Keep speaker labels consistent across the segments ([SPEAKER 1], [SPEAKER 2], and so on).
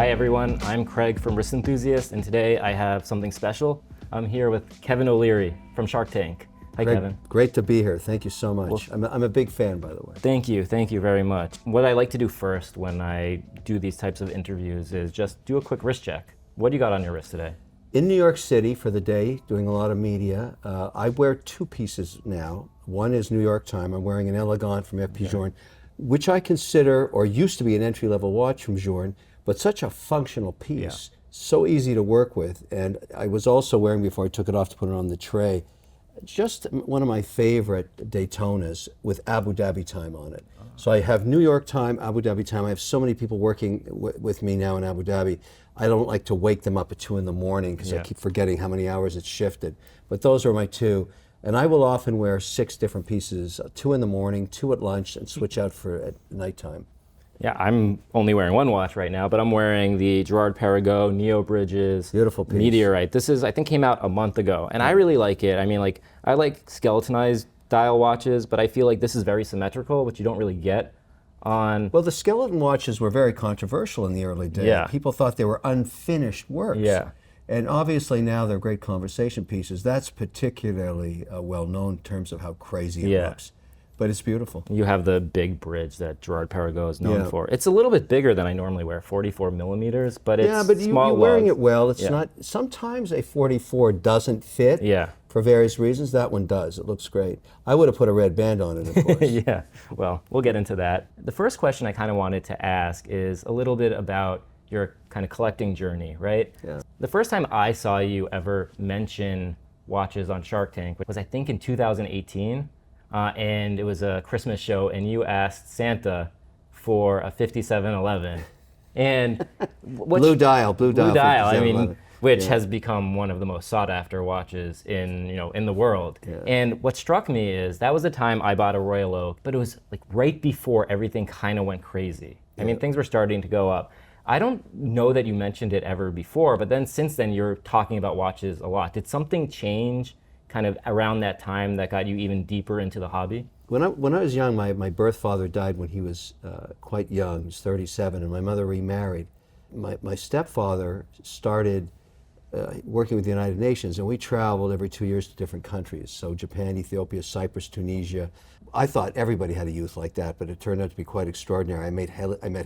[SPEAKER 1] Hi everyone, I'm Craig from Wrist Enthusiast, and today I have something special. I'm here with Kevin O'Leary from Shark Tank. Hi,
[SPEAKER 2] Greg,
[SPEAKER 1] Kevin.
[SPEAKER 2] great to be here. Thank you so much. I'm a big fan, by the way.
[SPEAKER 1] Thank you very much. What I like to do first when I do these types of interviews is just do a quick wrist check. What do you got on your wrist today?
[SPEAKER 2] In New York City for the day, doing a lot of media, I wear two pieces now. One is New York time. I'm wearing an Elegant from FP Journe, which I consider, or used to be, an entry-level watch from Journe, but such a functional piece, so easy to work with. And I was also wearing, before I took it off to put it on the tray, just one of my favorite Daytonas with Abu Dhabi time on it. So I have New York time, Abu Dhabi time. I have so many people working with me now in Abu Dhabi. I don't like to wake them up at 2 in the morning because I keep forgetting how many hours it's shifted. But those are my two. And I will often wear 6 different pieces, 2 in the morning, 2 at lunch, and switch out for at nighttime.
[SPEAKER 1] Yeah, I'm only wearing one watch right now, but I'm wearing the Girard-Perregaux Neo Bridges
[SPEAKER 2] Beautiful piece.
[SPEAKER 1] Meteorite. This is, I think, came out a month ago, and I really like it. I mean, like, I like skeletonized dial watches, but I feel like this is very symmetrical, which you don't really get on...
[SPEAKER 2] Well, the skeleton watches were very controversial in the early days.
[SPEAKER 1] Yeah.
[SPEAKER 2] People thought they were unfinished works.
[SPEAKER 1] Yeah.
[SPEAKER 2] And obviously now they're great conversation pieces. That's particularly well known in terms of how crazy it looks. But it's beautiful.
[SPEAKER 1] You have the big bridge that Girard-Perregaux is known for. It's a little bit bigger than I normally wear, 44 millimeters, but it's
[SPEAKER 2] but
[SPEAKER 1] small
[SPEAKER 2] you're wearing
[SPEAKER 1] lugs.
[SPEAKER 2] it well. It's not. Sometimes a 44 doesn't fit. For various reasons. That one does. It looks great. I would have put a red band on it, of course.
[SPEAKER 1] Yeah. Well, we'll get into that. The first question I kind of wanted to ask is a little bit about your kind of collecting journey, right?
[SPEAKER 2] Yeah.
[SPEAKER 1] The first time I saw you ever mention watches on Shark Tank was, I think, in 2018. And it was a Christmas show, and you asked Santa for a 5711. And
[SPEAKER 2] blue dial.
[SPEAKER 1] I mean, which has become one of the most sought after watches in the world. And what struck me is that was the time I bought a Royal Oak, but it was like right before everything kind of went crazy. I mean, things were starting to go up. I don't know that you mentioned it ever before, but then since then you're talking about watches a lot. Did something change kind of around that time that got you even deeper into the hobby?
[SPEAKER 2] When I was young, my birth father died when he was quite young. He was 37, and my mother remarried. My stepfather started working with the United Nations, and we traveled every 2 years to different countries. So Japan, Ethiopia, Cyprus, Tunisia. I thought everybody had a youth like that, but it turned out to be quite extraordinary. I met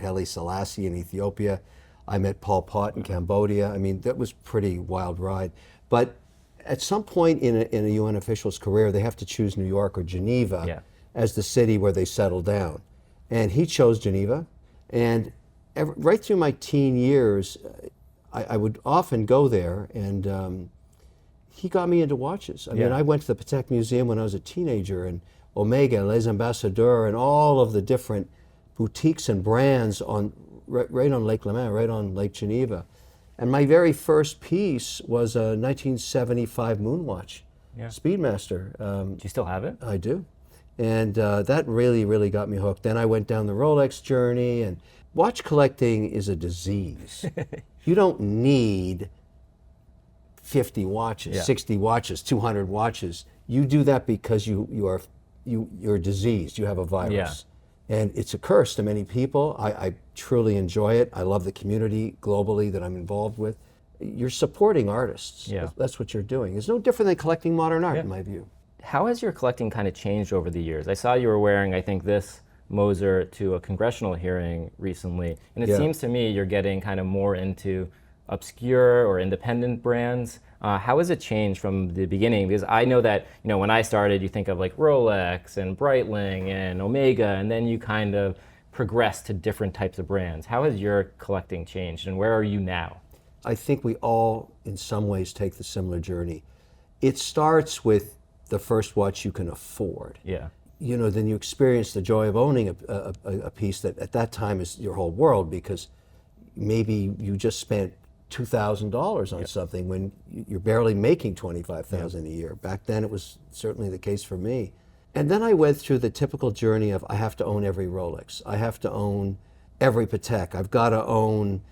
[SPEAKER 2] Haile Selassie in Ethiopia. I met Pol Pot in Cambodia. I mean, that was a pretty wild ride. But at some point in a UN official's career, they have to choose New York or Geneva as the city where they settle down. And he chose Geneva. And right through my teen years, I would often go there, and he got me into watches. I mean, I went to the Patek Museum when I was a teenager, and Omega, Les Ambassadeurs, and all of the different boutiques and brands right on Lake Léman, right on Lake Geneva. And my very first piece was a 1975 Moonwatch, Speedmaster.
[SPEAKER 1] Do you still have it?
[SPEAKER 2] I do. And that really, really got me hooked. Then I went down the Rolex journey, and watch collecting is a disease. You don't need 50 watches, 60 watches, 200 watches. You do that because you're diseased, you have a virus. And it's a curse to many people. I truly enjoy it. I love the community globally that I'm involved with. You're supporting artists. That's what you're doing. It's no different than collecting modern art, in my view.
[SPEAKER 1] How has your collecting kind of changed over the years? I saw you were wearing, I think, this Moser to a congressional hearing recently. And it seems to me you're getting kind of more into obscure or independent brands. How has it changed from the beginning? Because I know that, when I started, you think of like Rolex and Breitling and Omega, and then you kind of progress to different types of brands. How has your collecting changed, and where are you now?
[SPEAKER 2] I think we all, in some ways, take the similar journey. It starts with the first watch you can afford. Then you experience the joy of owning a piece that at that time is your whole world, because maybe you just spent $2,000 on something when you're barely making $25,000 a year. Back then it was certainly the case for me. And then I went through the typical journey of I have to own every Rolex. I have to own every Patek. I've got to own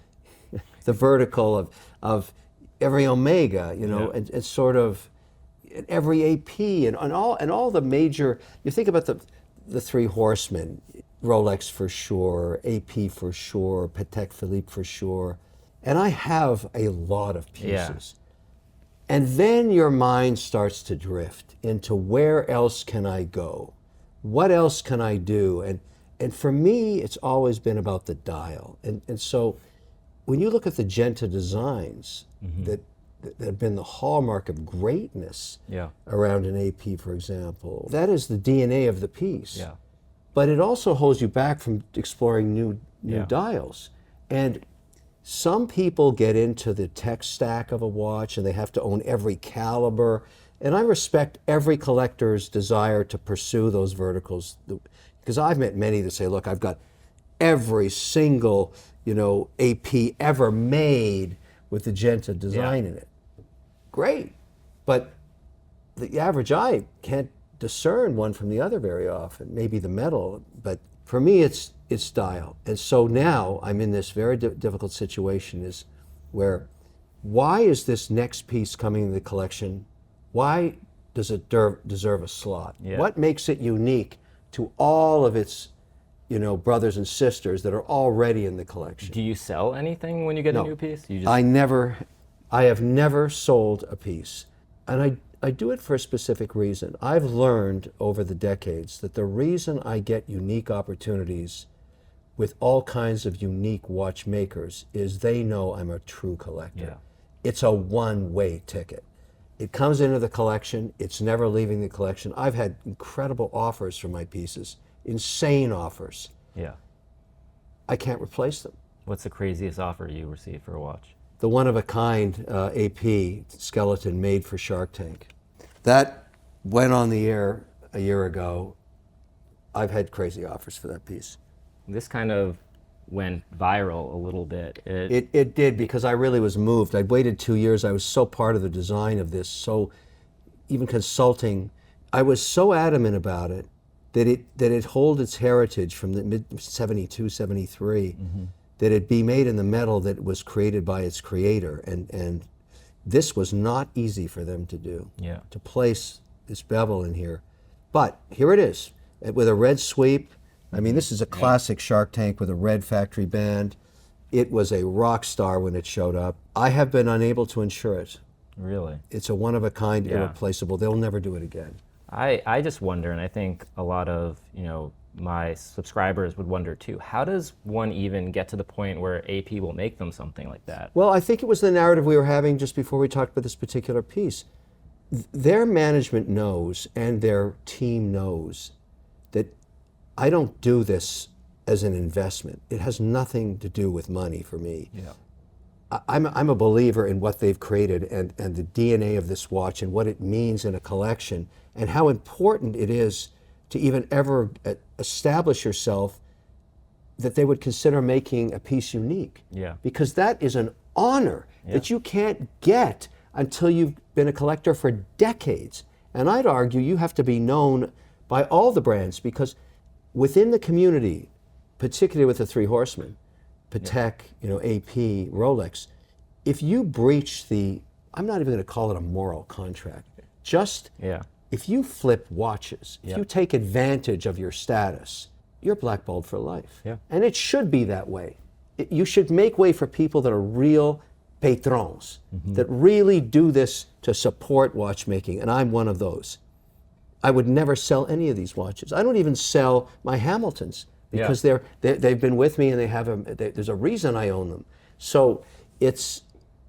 [SPEAKER 2] the vertical of every Omega, and sort of every AP and all the major. You think about the three horsemen: Rolex for sure, AP for sure, Patek Philippe for sure. And I have a lot of
[SPEAKER 1] Yeah.
[SPEAKER 2] pieces. And then your mind starts to drift into where else can I go? What else can I do? And for me, it's always been about the dial. And so when you look at the Genta designs that have been the hallmark of greatness
[SPEAKER 1] Yeah.
[SPEAKER 2] around an AP, for example, that is the DNA of the piece.
[SPEAKER 1] Yeah.
[SPEAKER 2] But it also holds you back from exploring new
[SPEAKER 1] Yeah.
[SPEAKER 2] dials. And some people get into the tech stack of a watch and they have to own every caliber. And I respect every collector's desire to pursue those verticals. Because I've met many that say, look, I've got every single, AP ever made with the Genta design in it. Great. But the average eye can't discern one from the other very often. Maybe the metal, but for me, it's style. And so now I'm in this very difficult situation is where, why is this next piece coming in the collection? Why does it deserve a slot?
[SPEAKER 1] Yeah.
[SPEAKER 2] What makes it unique to all of its, brothers and sisters that are already in the collection?
[SPEAKER 1] Do you sell anything when you get
[SPEAKER 2] No.
[SPEAKER 1] a new piece? You just
[SPEAKER 2] I have never sold a piece. And I do it for a specific reason. I've learned over the decades that the reason I get unique opportunities with all kinds of unique watchmakers is they know I'm a true collector.
[SPEAKER 1] Yeah.
[SPEAKER 2] It's a one-way ticket. It comes into the collection, it's never leaving the collection. I've had incredible offers for my pieces, insane offers.
[SPEAKER 1] Yeah.
[SPEAKER 2] I can't replace them.
[SPEAKER 1] What's the craziest offer you received for a watch?
[SPEAKER 2] The one-of-a-kind AP skeleton made for Shark Tank. That went on the air a year ago. I've had crazy offers for that piece.
[SPEAKER 1] This kind of went viral a little bit.
[SPEAKER 2] It did, because I really was moved. I'd waited 2 years. I was so part of the design of this, so even consulting. I was so adamant about it that it hold its heritage from the mid 72, 73, that it be made in the metal that was created by its creator. And this was not easy for them to do,
[SPEAKER 1] Yeah.
[SPEAKER 2] to place this bevel in here. But here it is, with a red sweep. I mean, this is a classic Shark Tank with a red factory band. It was a rock star when it showed up. I have been unable to insure it.
[SPEAKER 1] Really?
[SPEAKER 2] It's a one-of-a-kind,
[SPEAKER 1] Yeah.
[SPEAKER 2] irreplaceable. They'll never do it again.
[SPEAKER 1] I just wonder, and I think a lot of, my subscribers would wonder too, how does one even get to the point where AP will make them something like that?
[SPEAKER 2] Well, I think it was the narrative we were having just before we talked about this particular piece. Their management knows, and their team knows, that I don't do this as an investment. It has nothing to do with money for me.
[SPEAKER 1] Yeah.
[SPEAKER 2] I'm a believer in what they've created and the DNA of this watch and what it means in a collection and how important it is to even ever establish yourself that they would consider making a piece unique.
[SPEAKER 1] Yeah.
[SPEAKER 2] Because that is an honor that you can't get until you've been a collector for decades. And I'd argue you have to be known by all the brands, because within the community, particularly with the Three Horsemen, Patek, AP, Rolex, if you breach I'm not even going to call it a moral contract, just if you flip watches, if you take advantage of your status, you're blackballed for life.
[SPEAKER 1] Yeah.
[SPEAKER 2] And it should be that way. You should make way for people that are real patrons, that really do this to support watchmaking, and I'm one of those. I would never sell any of these watches. I don't even sell my Hamiltons, because they've been with me and there's a reason I own them. So it's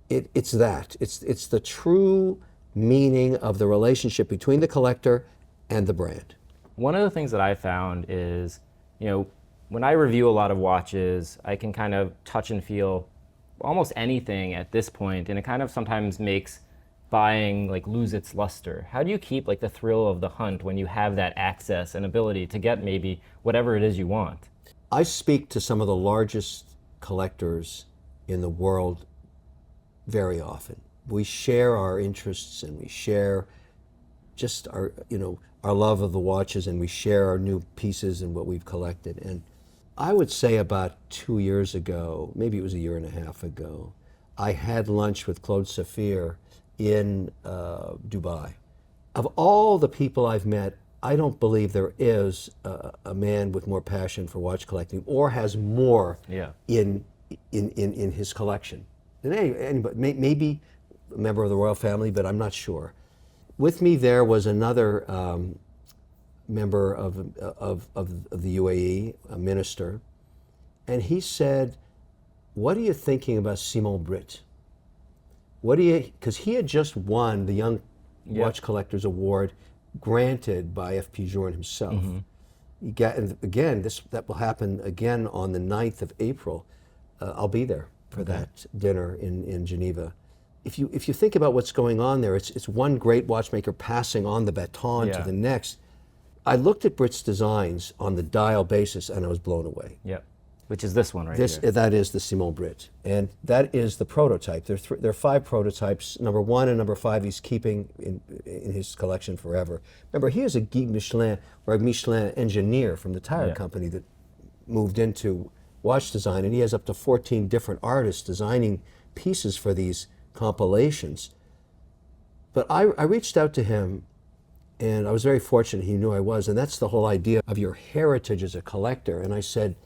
[SPEAKER 2] the true meaning of the relationship between the collector and the brand.
[SPEAKER 1] One of the things that I found is, when I review a lot of watches, I can kind of touch and feel almost anything at this point, and it kind of sometimes makes buying lose its luster. How do you keep the thrill of the hunt when you have that access and ability to get maybe whatever it is you want?
[SPEAKER 2] I speak to some of the largest collectors in the world very often. We share our interests, and we share just our love of the watches, and we share our new pieces and what we've collected. And I would say about 2 years ago, maybe it was a year and a half ago, I had lunch with Claude Saphir in Dubai. Of all the people I've met, I don't believe there is a man with more passion for watch collecting or has more in his collection. And anybody, maybe a member of the royal family, but I'm not sure. With me there was another member of the UAE, a minister, and he said, "What are you thinking about Simon Brit? Because he had just won the Young Watch Collectors Award granted by FP Journe himself. And again, that will happen again on the 9th of April. I'll be there for that dinner in Geneva. If you think about what's going on there, it's one great watchmaker passing on the baton to the next. I looked at Brit's designs on the dial basis and I was blown away.
[SPEAKER 1] Yeah, which is this one right here.
[SPEAKER 2] That is the Simon Brit, and that is the prototype. There are 5 prototypes. Number 1 and number 5 he's keeping in his collection forever. Remember, he is a Guy Michelin or a Michelin engineer from the tire company that moved into watch design, and he has up to 14 different artists designing pieces for these compilations. But I reached out to him, and I was very fortunate he knew I was, and that's the whole idea of your heritage as a collector. And I said,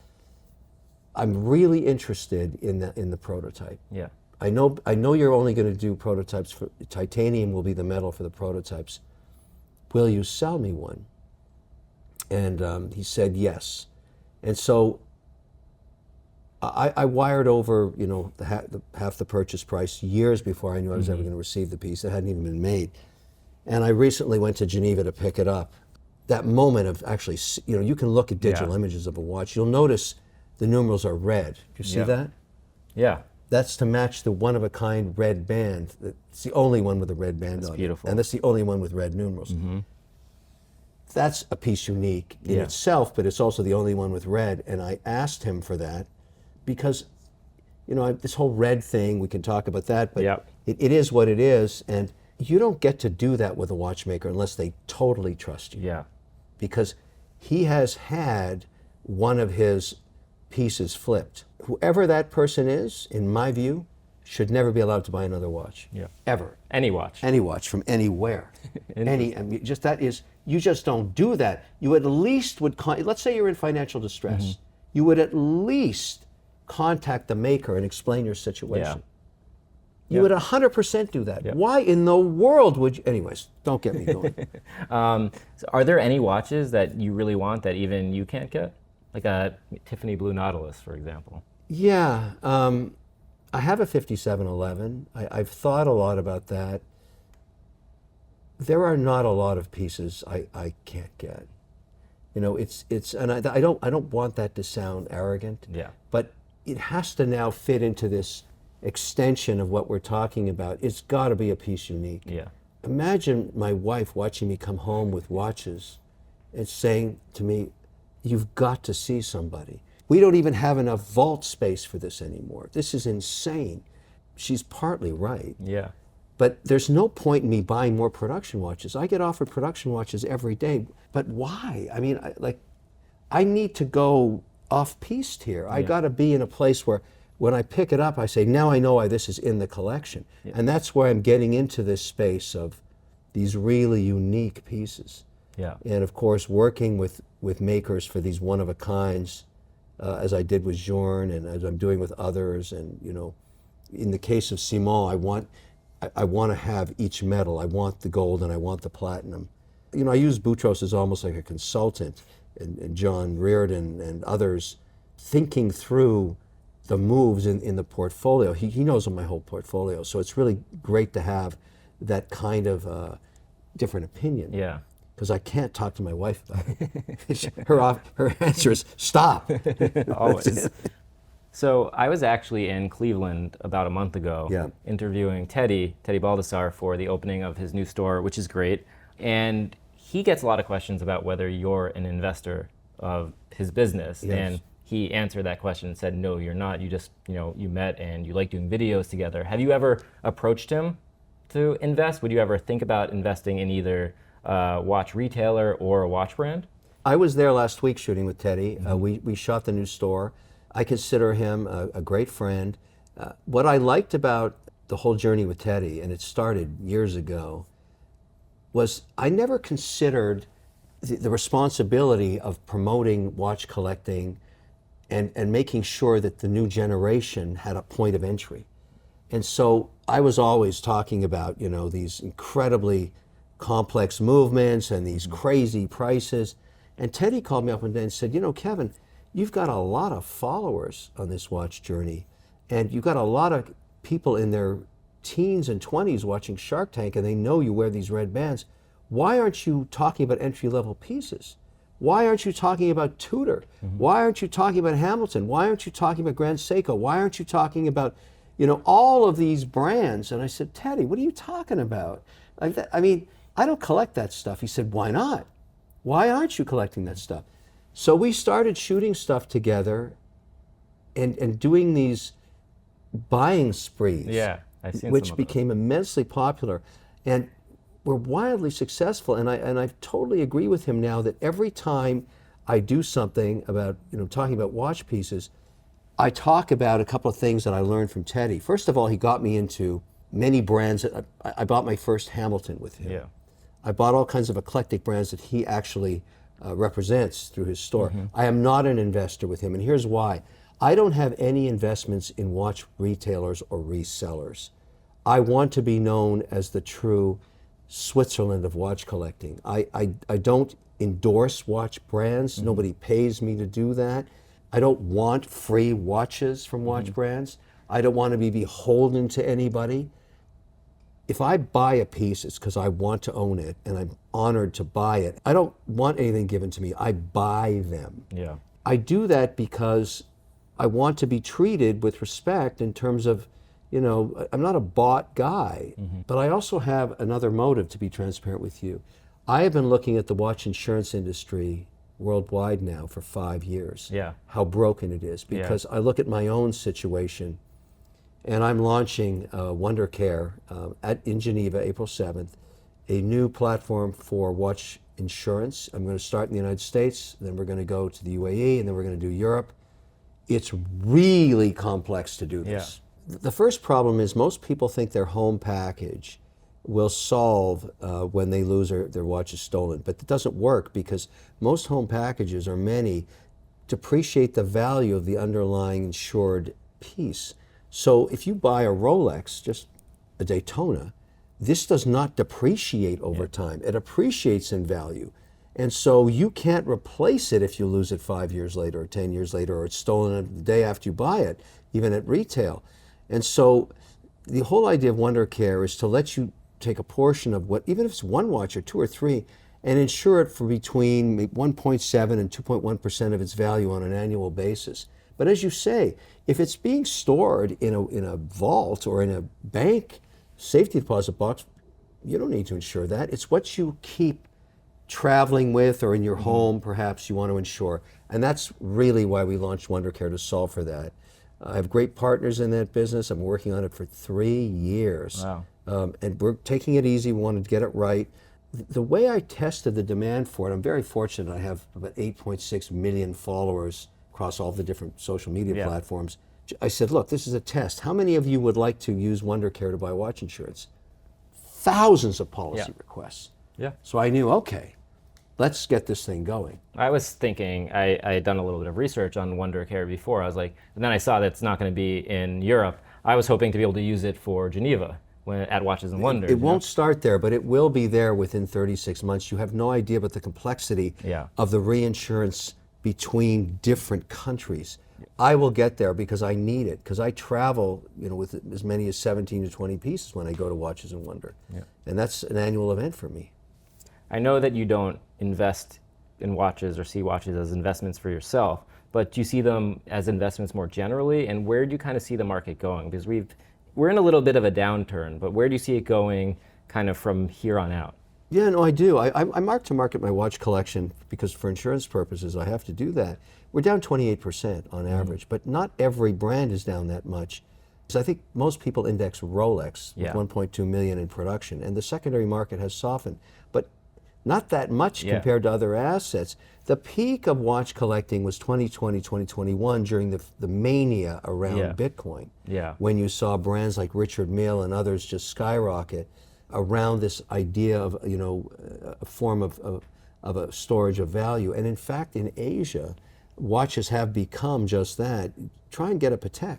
[SPEAKER 2] I'm really interested in the prototype.
[SPEAKER 1] Yeah.
[SPEAKER 2] I know you're only going to do prototypes for titanium will be the metal for the prototypes. Will you sell me one? And he said yes. And so I wired over, half the purchase price years before I knew I was ever going to receive the piece. It hadn't even been made. And I recently went to Geneva to pick it up. That moment of actually, you can look at digital images of a watch. You'll notice the numerals are red. You see that?
[SPEAKER 1] Yeah.
[SPEAKER 2] That's to match the one-of-a-kind red band. It's the only one with a red band on it.
[SPEAKER 1] That's beautiful.
[SPEAKER 2] And that's the only one with red numerals. That's a piece unique in itself, but it's also the only one with red. And I asked him for that because, this whole red thing, we can talk about that, but it is what it is. And you don't get to do that with a watchmaker unless they totally trust you.
[SPEAKER 1] Yeah.
[SPEAKER 2] Because he has had one of his pieces flipped. Whoever that person is, in my view, should never be allowed to buy another watch.
[SPEAKER 1] Yeah.
[SPEAKER 2] Ever.
[SPEAKER 1] Any watch.
[SPEAKER 2] Any watch from anywhere. You just don't do that. You at least would, let's say you're in financial distress, you would at least contact the maker and explain your situation. You would 100% do that. Why in the world would you? Anyways, don't get me going.
[SPEAKER 1] So are there any watches that you really want that even you can't get? Like a Tiffany Blue Nautilus, for example.
[SPEAKER 2] Yeah. I have a 5711. I've thought a lot about that. There are not a lot of pieces I can't get. And I don't want that to sound arrogant.
[SPEAKER 1] Yeah.
[SPEAKER 2] But it has to now fit into this extension of what we're talking about. It's got to be a piece unique.
[SPEAKER 1] Yeah.
[SPEAKER 2] Imagine my wife watching me come home with watches and saying to me, "You've got to see somebody. We don't even have enough vault space for this anymore. This is insane." She's partly right.
[SPEAKER 1] Yeah.
[SPEAKER 2] But there's no point in me buying more production watches. I get offered production watches every day. But why? I mean, I need to go off-piste here. I got to be in a place where when I pick it up, I say, now I know why this is in the collection. Yeah. And that's where I'm getting into this space of these really unique pieces.
[SPEAKER 1] Yeah.
[SPEAKER 2] And of course, working with makers for these one-of-a-kinds, as I did with Journe and as I'm doing with others. And, in the case of Simon, I want to have each metal. I want the gold and I want the platinum. I use Boutros as almost like a consultant, and John Reardon and others, thinking through the moves in the portfolio. He knows my whole portfolio, so it's really great to have that kind of different opinion.
[SPEAKER 1] Yeah.
[SPEAKER 2] Because I can't talk to my wife about it. Her answer is stop.
[SPEAKER 1] Always. So I was actually in Cleveland about a month ago interviewing Teddy Baldassarre for the opening of his new store, which is great. And he gets a lot of questions about whether you're an investor of his business.
[SPEAKER 2] Yes.
[SPEAKER 1] And he answered that question and said, no, you're not. You just, you met and you like doing videos together. Have you ever approached him to invest? Would you ever think about investing in either a watch retailer or a watch brand?
[SPEAKER 2] I was there last week shooting with Teddy. We shot the new store. I consider him a great friend. What I liked about the whole journey with Teddy, and it started years ago, was I never considered the responsibility of promoting watch collecting and making sure that the new generation had a point of entry. And so I was always talking about, these incredibly complex movements and these crazy prices. And Teddy called me up one day and said, Kevin, you've got a lot of followers on this watch journey, and you've got a lot of people in their teens and 20s watching Shark Tank, and they know you wear these red bands. Why aren't you talking about entry-level pieces? Why aren't you talking about Tudor? Why aren't you talking about Hamilton? Why aren't you talking about Grand Seiko? Why aren't you talking about, all of these brands? And I said, Teddy, what are you talking about? I mean, I don't collect that stuff. He said, why not? Why aren't you collecting that stuff? So we started shooting stuff together and doing these buying sprees,
[SPEAKER 1] Yeah, I've seen
[SPEAKER 2] which
[SPEAKER 1] some of those.
[SPEAKER 2] became immensely popular. And we're wildly successful. And I totally agree with him now that every time I do something about, talking about watch pieces, I talk about a couple of things that I learned from Teddy. First of all, he got me into many brands. I bought my first Hamilton with him.
[SPEAKER 1] Yeah.
[SPEAKER 2] I bought all kinds of eclectic brands that he actually represents through his store. I am not an investor with him, and here's why. I don't have any investments in watch retailers or resellers. I want to be known as the true Switzerland of watch collecting. I don't endorse watch brands. Nobody pays me to do that. I don't want free watches from watch brands. I don't want to be beholden to anybody. If I buy a piece, it's because I want to own it, and I'm honored to buy it. I don't want anything given to me. I buy them.
[SPEAKER 1] Yeah.
[SPEAKER 2] I do that because I want to be treated with respect in terms of, I'm not a bought guy, but I also have another motive, to be transparent with you. I have been looking at the watch insurance industry worldwide now for 5 years.
[SPEAKER 1] Yeah.
[SPEAKER 2] How broken it is, because I look at my own situation. And I'm launching WonderCare in Geneva, April 7th, a new platform for watch insurance. I'm going to start in the United States, then we're going to go to the UAE, and then we're going to do Europe. It's really complex to do this. The first problem is most people think their home package will solve when they lose their watch is stolen, but it doesn't work because most home packages, or many, depreciate the value of the underlying insured piece. So if you buy a Rolex, just a Daytona, this does not depreciate over time. It appreciates in value. And so you can't replace it if you lose it 5 years later or 10 years later, or it's stolen the day after you buy it, even at retail. And so the whole idea of WonderCare is to let you take a portion of what, even if it's one watch or two or three, and insure it for between 1.7 and 2.1% of its value on an annual basis. But as you say, if it's being stored in a vault or in a bank safety deposit box, you don't need to insure that. It's what you keep traveling with, or in your home, perhaps you want to insure. And that's really why we launched WonderCare, to solve for that. I have great partners in that business. I'm working on it for 3 years.
[SPEAKER 1] Wow.
[SPEAKER 2] And we're taking it easy. We wanted to get it right. The way I tested the demand for it, I'm very fortunate. I have about 8.6 million followers across all the different social media platforms. I said, look, this is a test. How many of you would like to use WonderCare to buy watch insurance? Thousands of policy requests.
[SPEAKER 1] Yeah.
[SPEAKER 2] So I knew, okay, let's get this thing going.
[SPEAKER 1] I was thinking, I had done a little bit of research on WonderCare before. I was like, and then I saw that it's not going to be in Europe. I was hoping to be able to use it for Geneva at Watches and Wonders.
[SPEAKER 2] It won't start there, but it will be there within 36 months. You have no idea about the complexity of the reinsurance between different countries. I will get there because I need it, because I travel, with as many as 17 to 20 pieces when I go to Watches and Wonder. And that's an annual event for me.
[SPEAKER 1] I know that you don't invest in watches or see watches as investments for yourself, but do you see them as investments more generally? And where do you kind of see the market going? Because we're in a little bit of a downturn, but where do you see it going kind of from here on out?
[SPEAKER 2] Yeah, no, I do. I mark to market my watch collection because for insurance purposes I have to do that. We're down 28% on average, but not every brand is down that much. So I think most people index Rolex with 1.2 million in production, and the secondary market has softened, but not that much compared to other assets. The peak of watch collecting was 2020, 2021 during the mania around Bitcoin, when you saw brands like Richard Mille and others just skyrocket around this idea of a form of a storage of value. And in fact, in Asia, watches have become just that. Try and get a Patek.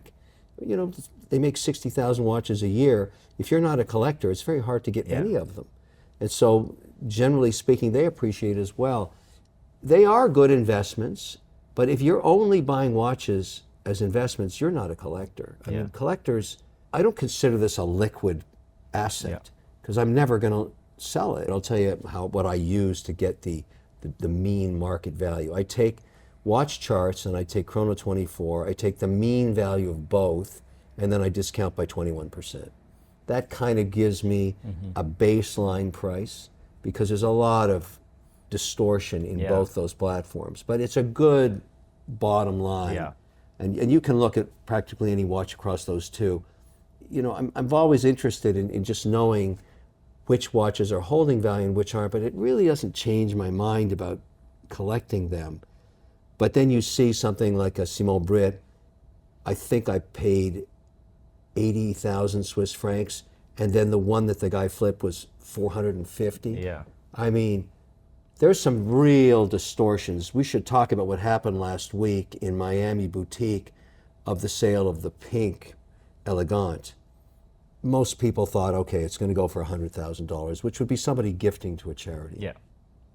[SPEAKER 2] You know, they make 60,000 watches a year. If you're not a collector, it's very hard to get any of them. And so, generally speaking, they appreciate as well. They are good investments, but if you're only buying watches as investments, you're not a collector. I mean, collectors, I don't consider this a liquid asset because I'm never going to sell it. I'll tell you what I use to get the mean market value. I take watch charts and I take Chrono 24, I take the mean value of both, and then I discount by 21%. That kind of gives me a baseline price because there's a lot of distortion in both those platforms. But it's a good bottom line. Yeah. And you can look at practically any watch across those two. You know, I'm always interested in just knowing which watches are holding value and which aren't, but it really doesn't change my mind about collecting them. But then you see something like a Simon Brit, I think I paid 80,000 Swiss francs, and then the one that the guy flipped was 450.
[SPEAKER 1] Yeah.
[SPEAKER 2] I mean, there's some real distortions. We should talk about what happened last week in Miami boutique of the sale of the pink Elegant. Most people thought, okay, it's going to go for $100,000, which would be somebody gifting to a charity.
[SPEAKER 1] Yeah.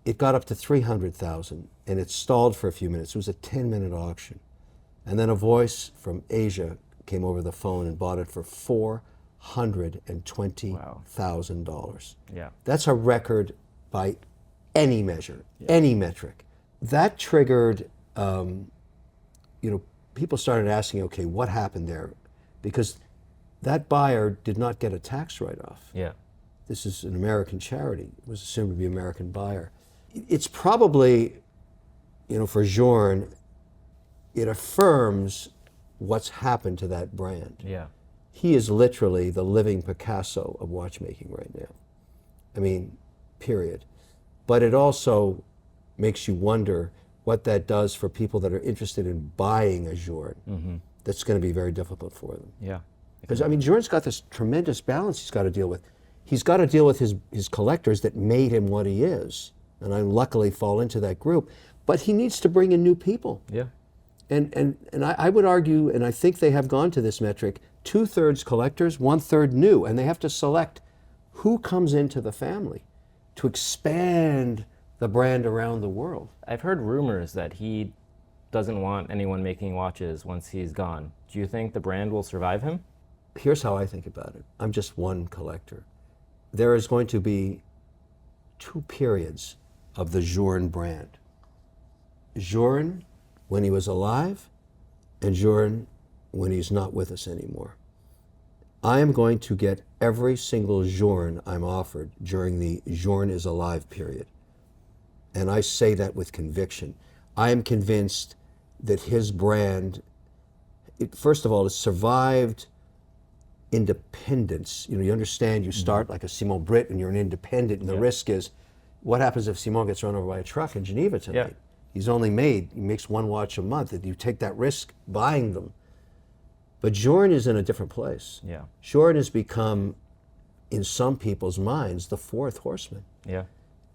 [SPEAKER 2] It got up to 300,000 and it stalled for a few minutes. It was a 10-minute auction. And then a voice from Asia came over the phone and bought it for $420,000.
[SPEAKER 1] Yeah.
[SPEAKER 2] That's a record by any measure, any metric. That triggered, people started asking, okay, what happened there? Because that buyer did not get a tax write-off.
[SPEAKER 1] Yeah.
[SPEAKER 2] This is an American charity. It was assumed to be an American buyer. It's probably, for Journe, it affirms what's happened to that brand.
[SPEAKER 1] Yeah.
[SPEAKER 2] He is literally the living Picasso of watchmaking right now. I mean, period. But it also makes you wonder what that does for people that are interested in buying a Journe. That's going to be very difficult for them.
[SPEAKER 1] Yeah.
[SPEAKER 2] Because, I mean, Journe's got this tremendous balance he's got to deal with. He's got to deal with his collectors that made him what he is. And I luckily fall into that group. But he needs to bring in new people.
[SPEAKER 1] Yeah.
[SPEAKER 2] And I would argue, and I think they have gone to this metric, 2/3 collectors, 1/3 new. And they have to select who comes into the family to expand the brand around the world.
[SPEAKER 1] I've heard rumors that he doesn't want anyone making watches once he's gone. Do you think the brand will survive him?
[SPEAKER 2] Here's how I think about it. I'm just one collector. There is going to be 2 periods of the Journe brand. Journe when he was alive, and Journe when he's not with us anymore. I am going to get every single Journe I'm offered during the Journe is alive period. And I say that with conviction. I am convinced that his brand, first of all, has survived independence. You understand, you start like a Simon Brit and you're an independent, and the risk is, what happens if Simon gets run over by a truck in Geneva tonight? He makes one watch a month, and you take that risk buying them. But Journe is in a different place.
[SPEAKER 1] Yeah.
[SPEAKER 2] Journe has become, in some people's minds, the 4th horseman.
[SPEAKER 1] Yeah.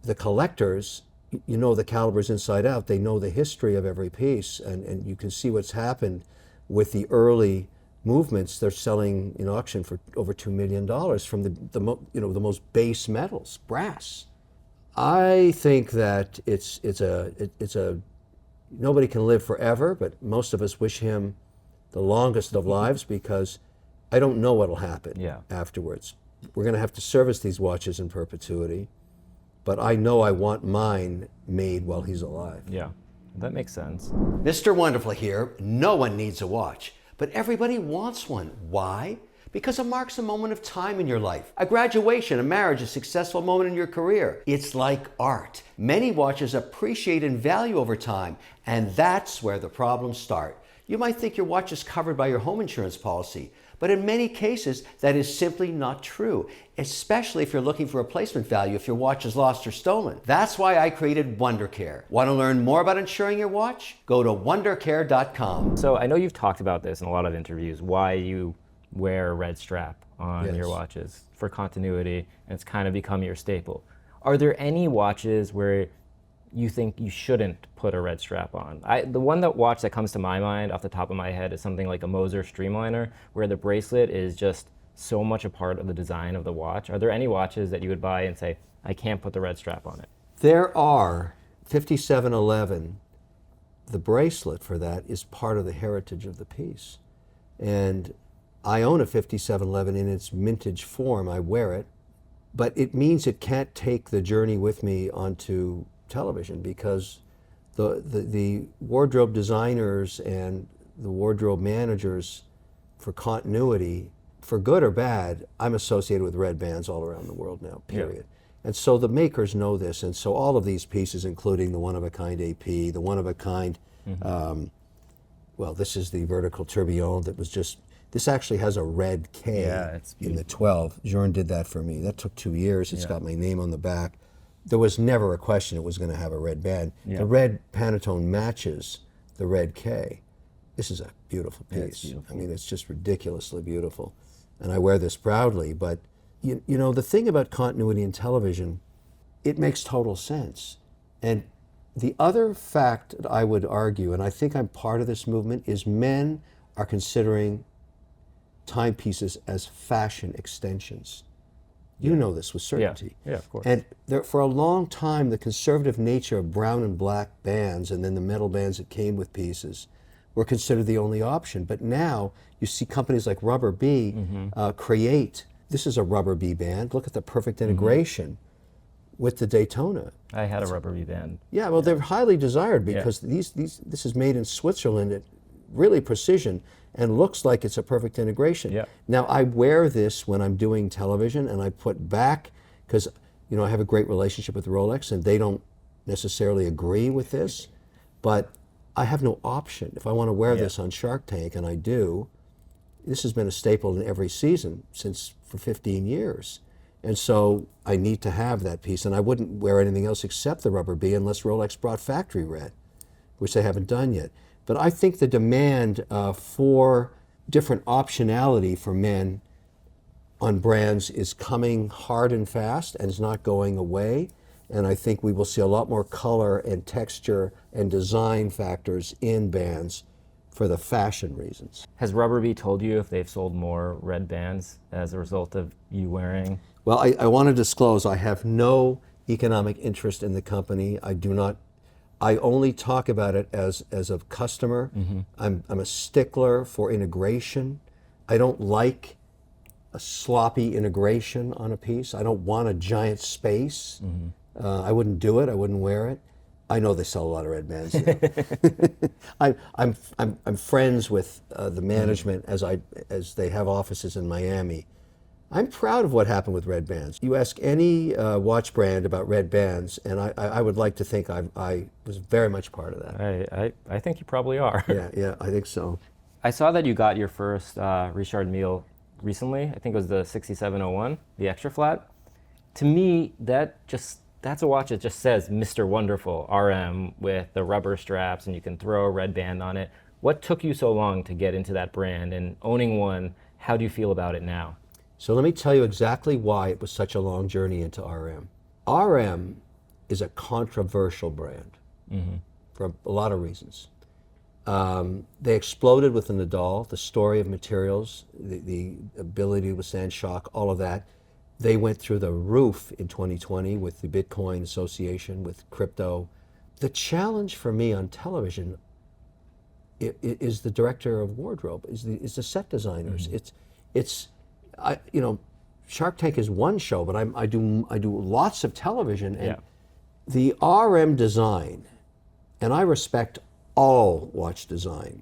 [SPEAKER 2] The collectors, the calibers inside out. They know the history of every piece, and you can see what's happened with the early movements. They're selling in auction for over $2 million from the most base metals, brass. I think that it's a nobody can live forever, but most of us wish him the longest of lives because I don't know what'll happen afterwards. We're going to have to service these watches in perpetuity, but I know I want mine made while he's alive.
[SPEAKER 1] Yeah, that makes sense.
[SPEAKER 3] Mr. Wonderful here. No one needs a watch, but everybody wants one. Why? Because it marks a moment of time in your life. A graduation, a marriage, a successful moment in your career. It's like art. Many watches appreciate in value over time, and that's where the problems start. You might think your watch is covered by your home insurance policy, but in many cases, that is simply not true, especially if you're looking for replacement value if your watch is lost or stolen. That's why I created WonderCare. Want to learn more about insuring your watch? Go to WonderCare.com.
[SPEAKER 1] So I know you've talked about this in a lot of interviews, why you wear a red strap on your watches for continuity, and it's kind of become your staple. Are there any watches where you think you shouldn't put a red strap on? The watch that comes to my mind off the top of my head is something like a Moser Streamliner, where the bracelet is just so much a part of the design of the watch. Are there any watches that you would buy and say, I can't put the red strap on it?
[SPEAKER 2] There are. 5711, the bracelet for that is part of the heritage of the piece. And I own a 5711 in its mintage form. I wear it, but it means it can't take the journey with me onto television, because the wardrobe designers and the wardrobe managers, for continuity, for good or bad, I'm associated with red bands all around the world now, period. Yeah. And so the makers know this, and so all of these pieces, including the one-of-a-kind AP, the one-of-a-kind, well, this is the vertical tourbillon that was just, this actually has a red K in the 12. Journe did that for me. That took 2 years. It's got my name on the back. There was never a question it was going to have a red band. The red Pantone matches the red K. This is a beautiful piece. Beautiful. I mean, it's just ridiculously beautiful. And I wear this proudly, but you know, the thing about continuity in television, it makes total sense. And the other fact that I would argue, and I think I'm part of this movement, is men are considering timepieces as fashion extensions. You know this with certainty.
[SPEAKER 1] Yeah, of course.
[SPEAKER 2] And there, for a long time, the conservative nature of brown and black bands and then the metal bands that came with pieces were considered the only option. But now you see companies like Rubber Bee create, this is a Rubber Bee band. Look at the perfect integration with the Daytona.
[SPEAKER 1] I had a Rubber Bee band.
[SPEAKER 2] Yeah, well, they're highly desired because this is made in Switzerland at really precision and looks like it's a perfect integration.
[SPEAKER 1] Yeah.
[SPEAKER 2] Now, I wear this when I'm doing television, and I put back, because you know I have a great relationship with Rolex, and they don't necessarily agree with this, but I have no option. If I want to wear this on Shark Tank, and I do, this has been a staple in every season for 15 years. And so I need to have that piece, and I wouldn't wear anything else except the Rubber Bee unless Rolex brought factory red, which they haven't done yet. But I think the demand for different optionality for men on brands is coming hard and fast and is not going away. And I think we will see a lot more color and texture and design factors in bands for the fashion reasons.
[SPEAKER 1] Has Rubber Bee told you if they've sold more red bands as a result of you wearing?
[SPEAKER 2] Well, I want to disclose I have no economic interest in the company. I only talk about it as a customer. I'm a stickler for integration. I don't like a sloppy integration on a piece. I don't want a giant space. I wouldn't do it. I wouldn't wear it. I know they sell a lot of red bands. I'm friends with the management as they have offices in Miami. I'm proud of what happened with red bands. You ask any watch brand about red bands, and I would like to think I was very much part of that.
[SPEAKER 1] I think you probably are.
[SPEAKER 2] Yeah, I think so.
[SPEAKER 1] I saw that you got your first Richard Mille recently. I think it was the 6701, the extra flat. To me, that's a watch that just says Mr. Wonderful RM with the rubber straps, and you can throw a red band on it. What took you so long to get into that brand, and owning one, how do you feel about it now?
[SPEAKER 2] So let me tell you exactly why it was such a long journey into RM. RM is a controversial brand for a lot of reasons. They exploded with the Nadal, the story of materials, the ability to withstand shock, all of that. They went through the roof in 2020 with the Bitcoin association, with crypto. The challenge for me on television is the director of wardrobe, is the set designers. Shark Tank is one show, but I do lots of television, and the RM design, and I respect all watch design,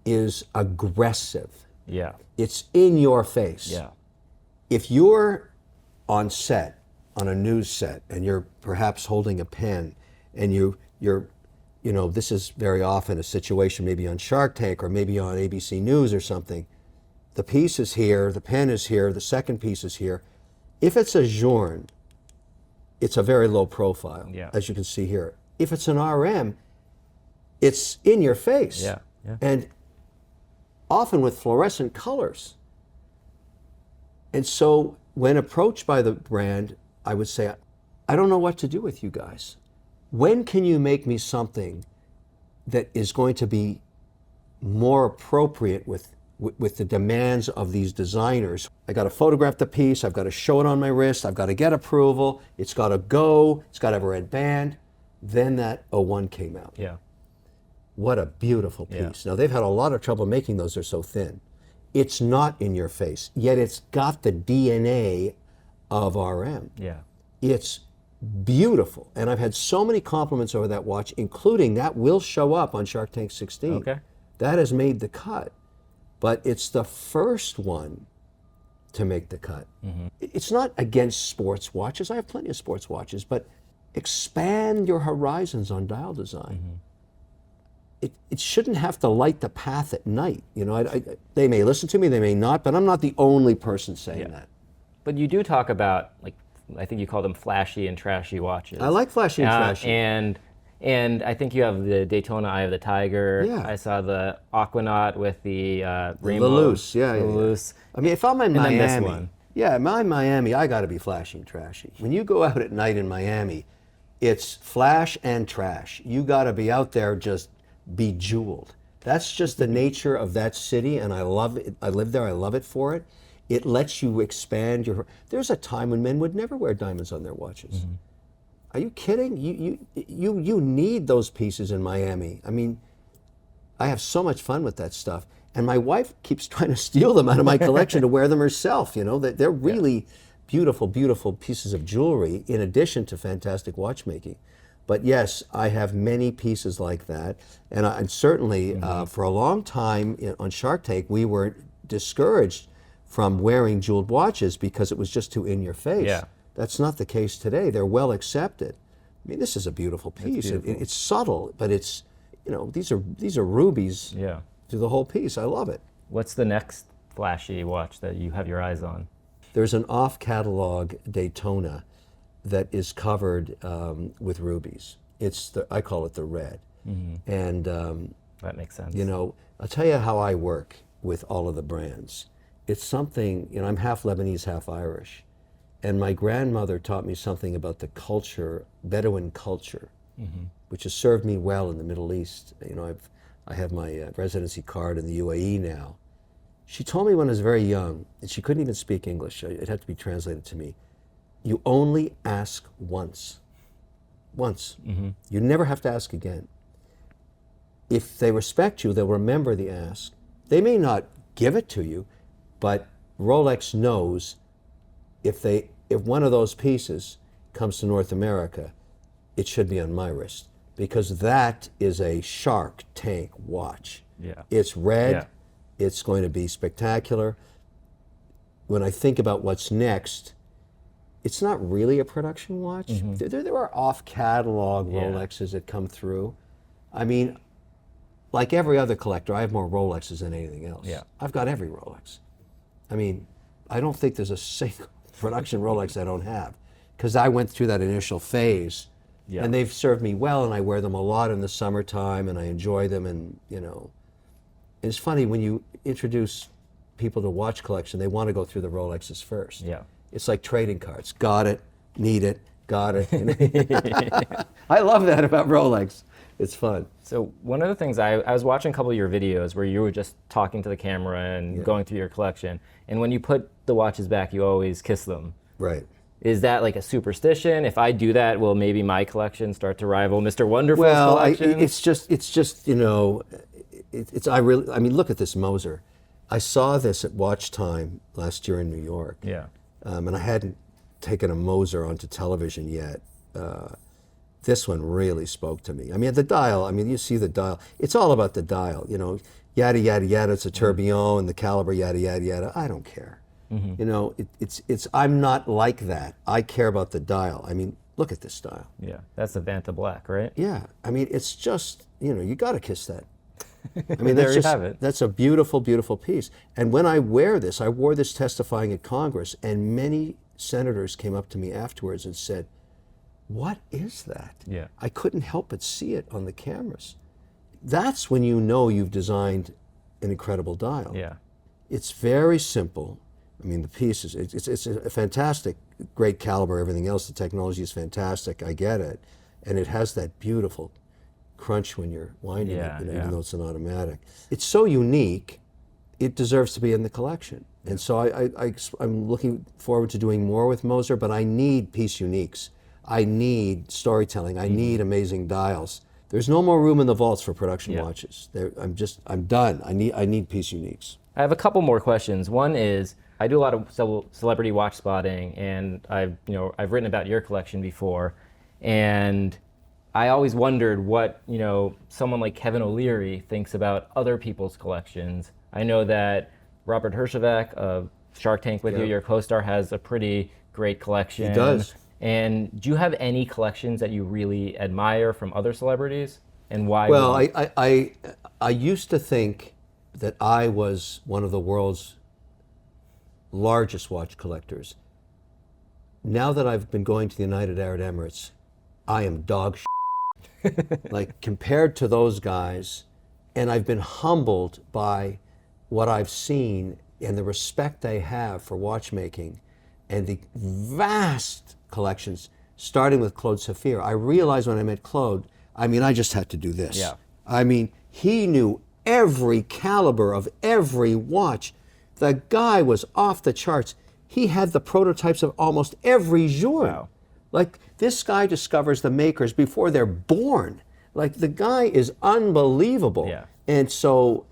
[SPEAKER 2] is aggressive.
[SPEAKER 1] Yeah.
[SPEAKER 2] It's in your face.
[SPEAKER 1] Yeah.
[SPEAKER 2] If you're on set, on a news set, and you're perhaps holding a pen, and you're this is very often a situation maybe on Shark Tank or maybe on ABC News or something. The piece is here, the pen is here, the second piece is here. If it's a Journe, it's a very low profile, as you can see here. If it's an RM, it's in your face.
[SPEAKER 1] Yeah.
[SPEAKER 2] And often with fluorescent colors. And so when approached by the brand, I would say, I don't know what to do with you guys. when can you make me something that is going to be more appropriate with the demands of these designers? I got to photograph the piece, I've got to show it on my wrist, I've got to get approval, it's got to go, it's got to have a red band. Then that 01 came out.
[SPEAKER 1] Yeah.
[SPEAKER 2] What a beautiful piece. Now, they've had a lot of trouble making those, they're so thin. It's not in your face, yet it's got the DNA of RM.
[SPEAKER 1] Yeah.
[SPEAKER 2] It's beautiful. And I've had so many compliments over that watch, including that will show up on Shark Tank 16.
[SPEAKER 1] Okay.
[SPEAKER 2] That has made the cut. But it's the first one to make the cut. It's not against sports watches. I have plenty of sports watches, but expand your horizons on dial design. It shouldn't have to light the path at night. You know, they may listen to me, they may not, but I'm not the only person saying that.
[SPEAKER 1] But you do talk about, like, I think you call them flashy and trashy watches.
[SPEAKER 2] I like flashy and trashy.
[SPEAKER 1] And I think you have the Daytona Eye of the Tiger.
[SPEAKER 2] Yeah.
[SPEAKER 1] I saw the Aquanaut with the rainbow.
[SPEAKER 2] The loose, yeah.
[SPEAKER 1] Loose.
[SPEAKER 2] I mean, if I'm in
[SPEAKER 1] And then
[SPEAKER 2] Miami,
[SPEAKER 1] this one.
[SPEAKER 2] yeah, if I'm in Miami, I got to be flashy and trashy. When you go out at night in Miami, it's flash and trash. You got to be out there just bejeweled. That's just the nature of that city, and I love it. I live there. I love it for it. It lets you expand your. There's a time when men would never wear diamonds on their watches. Are you kidding? You need those pieces in Miami. I mean, I have so much fun with that stuff, and my wife keeps trying to steal them out of my collection to wear them herself. You know, they're really beautiful, beautiful pieces of jewelry in addition to fantastic watchmaking. But yes, I have many pieces like that, and certainly for a long time on Shark Tank, we were discouraged from wearing jeweled watches because it was just too in your face.
[SPEAKER 1] Yeah.
[SPEAKER 2] That's not the case today. They're well accepted. I mean, this is a beautiful piece. It's subtle, but it's, you know, these are rubies through the whole piece. I love it.
[SPEAKER 1] What's the next flashy watch that you have your eyes on?
[SPEAKER 2] There's an off-catalog Daytona that is covered with rubies. I call it the red. And
[SPEAKER 1] that makes sense.
[SPEAKER 2] you know, I'll tell you how I work with all of the brands. It's something, you know, I'm half Lebanese, half Irish. And my grandmother taught me something about the culture, Bedouin culture, which has served me well in the Middle East. You know, I have my residency card in the UAE now. She told me when I was very young, and she couldn't even speak English, it had to be translated to me, you only ask once. Once. You never have to ask again. If they respect you, they'll remember the ask. They may not give it to you, but Rolex knows if one of those pieces comes to North America, it should be on my wrist, because that is a Shark Tank watch.
[SPEAKER 1] Yeah.
[SPEAKER 2] It's red. It's going to be spectacular. When I think about what's next, it's not really a production watch. There are off-catalog Rolexes that come through. I mean, like every other collector, I have more Rolexes than anything else.
[SPEAKER 1] Yeah.
[SPEAKER 2] I've got every Rolex. I mean, I don't think there's a single production Rolex I don't have, because I went through that initial phase, and they've served me well, and I wear them a lot in the summertime, and I enjoy them, and you know, it's funny when you introduce people to watch collection, they want to go through the Rolexes first.
[SPEAKER 1] Yeah.
[SPEAKER 2] It's like trading cards. Got it, need it, got it. I love that about Rolex. It's fun.
[SPEAKER 1] So one of the things, I was watching a couple of your videos where you were just talking to the camera and going through your collection, and when you put the watches back, you always kiss them.
[SPEAKER 2] Right.
[SPEAKER 1] Is that like a superstition? If I do that, will maybe my collection start to rival Mr. Wonderful's collection?
[SPEAKER 2] It's just you know, I mean, look at this Moser. I saw this at Watch Time last year in New York.
[SPEAKER 1] Yeah.
[SPEAKER 2] And I hadn't taken a Moser onto television yet. This one really spoke to me. I mean, the dial, I mean, you see the dial. It's all about the dial, you know, yada, yada, yada, it's a tourbillon, and the caliber, yada, yada, yada. I don't care. You know, I'm not like that. I care about the dial. I mean, look at this dial.
[SPEAKER 1] Yeah, that's the Vanta Black, right?
[SPEAKER 2] Yeah, I mean, it's just, you know, you got to kiss that. I mean,
[SPEAKER 1] There you have it.
[SPEAKER 2] That's a beautiful, beautiful piece. And when I wear this, I wore this testifying at Congress, and many senators came up to me afterwards and said, "What is that?"
[SPEAKER 1] Yeah.
[SPEAKER 2] I couldn't help but see it on the cameras. That's when you know you've designed an incredible dial.
[SPEAKER 1] Yeah.
[SPEAKER 2] It's very simple. I mean, the piece is, it's a fantastic, great caliber, everything else. The technology is fantastic, I get it. and it has that beautiful crunch when you're winding
[SPEAKER 1] Yeah,
[SPEAKER 2] it, you know,
[SPEAKER 1] yeah.
[SPEAKER 2] even though it's an automatic. It's so unique, it deserves to be in the collection. And so I'm looking forward to doing more with Moser, but I need piece uniques. I need storytelling. I need amazing dials. There's no more room in the vaults for production watches. I'm done. I need piece uniques.
[SPEAKER 1] I have a couple more questions. One is, I do a lot of celebrity watch spotting, and I've written about your collection before, and I always wondered what, someone like Kevin O'Leary thinks about other people's collections. I know that Robert Herjavec of Shark Tank with you, your co-star, has a pretty great collection.
[SPEAKER 2] He does.
[SPEAKER 1] And do you have any collections that you really admire from other celebrities, and why?
[SPEAKER 2] Well, I used to think that I was one of the world's largest watch collectors. Now that I've been going to the United Arab Emirates, I am dog shit. Like, compared to those guys, and I've been humbled by what I've seen and the respect they have for watchmaking and the vast collections, starting with Claude Saphir. I realized when I met Claude, I just had to do this.
[SPEAKER 1] Yeah.
[SPEAKER 2] He knew every caliber of every watch. The guy was off the charts. He had the prototypes of almost every Journe.
[SPEAKER 1] Wow.
[SPEAKER 2] Like, this guy discovers the makers before they're born. Like, the guy is unbelievable.
[SPEAKER 1] Yeah.
[SPEAKER 2] And so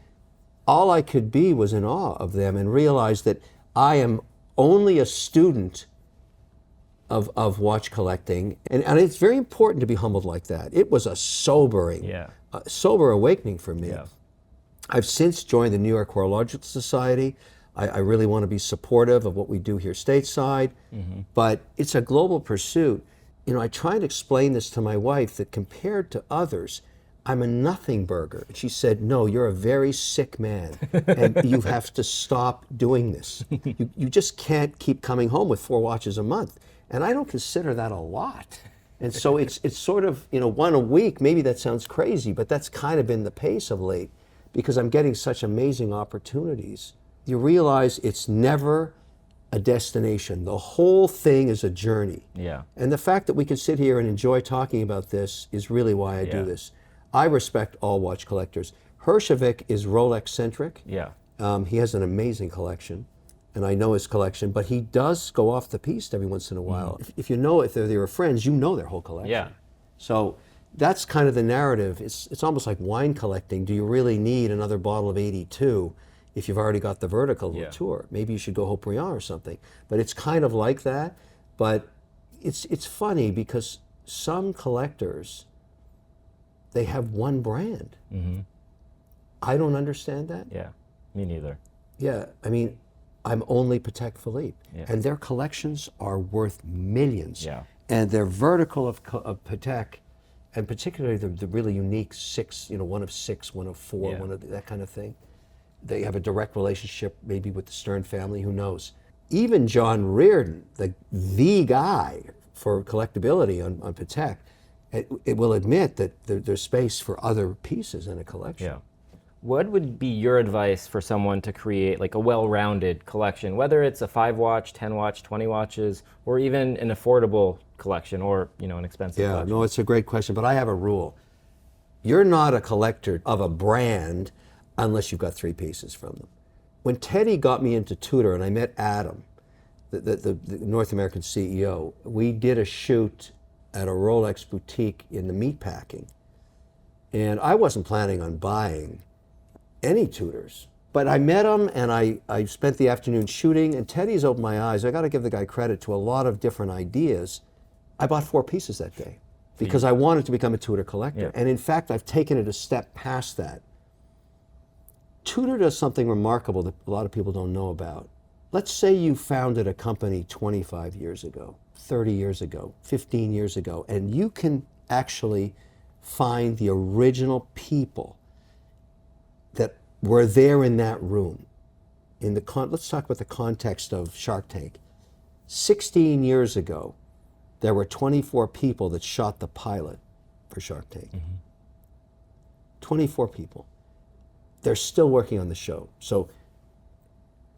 [SPEAKER 2] all I could be was in awe of them and realize that I am only a student of watch collecting. And it's very important to be humbled like that. It was a sobering, sober awakening for me.
[SPEAKER 1] Yeah.
[SPEAKER 2] I've since joined the New York Horological Society. I really want to be supportive of what we do here stateside, but it's a global pursuit. I try to explain this to my wife that compared to others, I'm a nothing burger. And she said, no, you're a very sick man, and you have to stop doing this. You just can't keep coming home with 4 watches a month. And I don't consider that a lot. And so it's sort of, one a week. Maybe that sounds crazy, but that's kind of been the pace of late because I'm getting such amazing opportunities. You realize it's never a destination. The whole thing is a journey.
[SPEAKER 1] Yeah.
[SPEAKER 2] And the fact that we can sit here and enjoy talking about this is really why I do this. I respect all watch collectors. Herjavec is Rolex-centric.
[SPEAKER 1] Yeah.
[SPEAKER 2] He has an amazing collection, and I know his collection, but he does go off the piste every once in a while. If they're your friends, you know their whole collection.
[SPEAKER 1] Yeah.
[SPEAKER 2] So that's kind of the narrative. It's almost like wine collecting. Do you really need another bottle of 82 if you've already got the vertical tour? Maybe you should go Haut-Briand or something. But it's kind of like that. But it's funny because some collectors, they have one brand. I don't understand that.
[SPEAKER 1] Yeah, me neither.
[SPEAKER 2] Yeah, I'm only Patek Philippe, and their collections are worth millions.
[SPEAKER 1] Yeah.
[SPEAKER 2] And their vertical of Patek, and particularly the really unique 6, one of 6, one of 4, one of that kind of thing. They have a direct relationship maybe with the Stern family, who knows. Even John Reardon, the guy for collectability on Patek, it will admit that there's space for other pieces in a collection.
[SPEAKER 1] Yeah. What would be your advice for someone to create like a well-rounded collection, whether it's a 5-watch, 10-watch, 20 watches, or even an affordable collection or an expensive collection?
[SPEAKER 2] No, it's a great question, but I have a rule. You're not a collector of a brand unless you've got 3 pieces from them. When Teddy got me into Tudor and I met Adam, the North American CEO, we did a shoot at a Rolex boutique in the meatpacking. And I wasn't planning on buying any Tudors. But I met him and I spent the afternoon shooting, and Teddy's opened my eyes. I got to give the guy credit to a lot of different ideas. I bought 4 pieces that day because I wanted to become a Tudor collector.
[SPEAKER 1] Yeah.
[SPEAKER 2] And in fact, I've taken it a step past that. Tudor does something remarkable that a lot of people don't know about. Let's say you founded a company 25 years ago, 30 years ago, 15 years ago, and you can actually find the original people that were there in that room. Let's talk about the context of Shark Tank. 16 years ago, there were 24 people that shot the pilot for Shark Tank. 24 people. They're still working on the show. So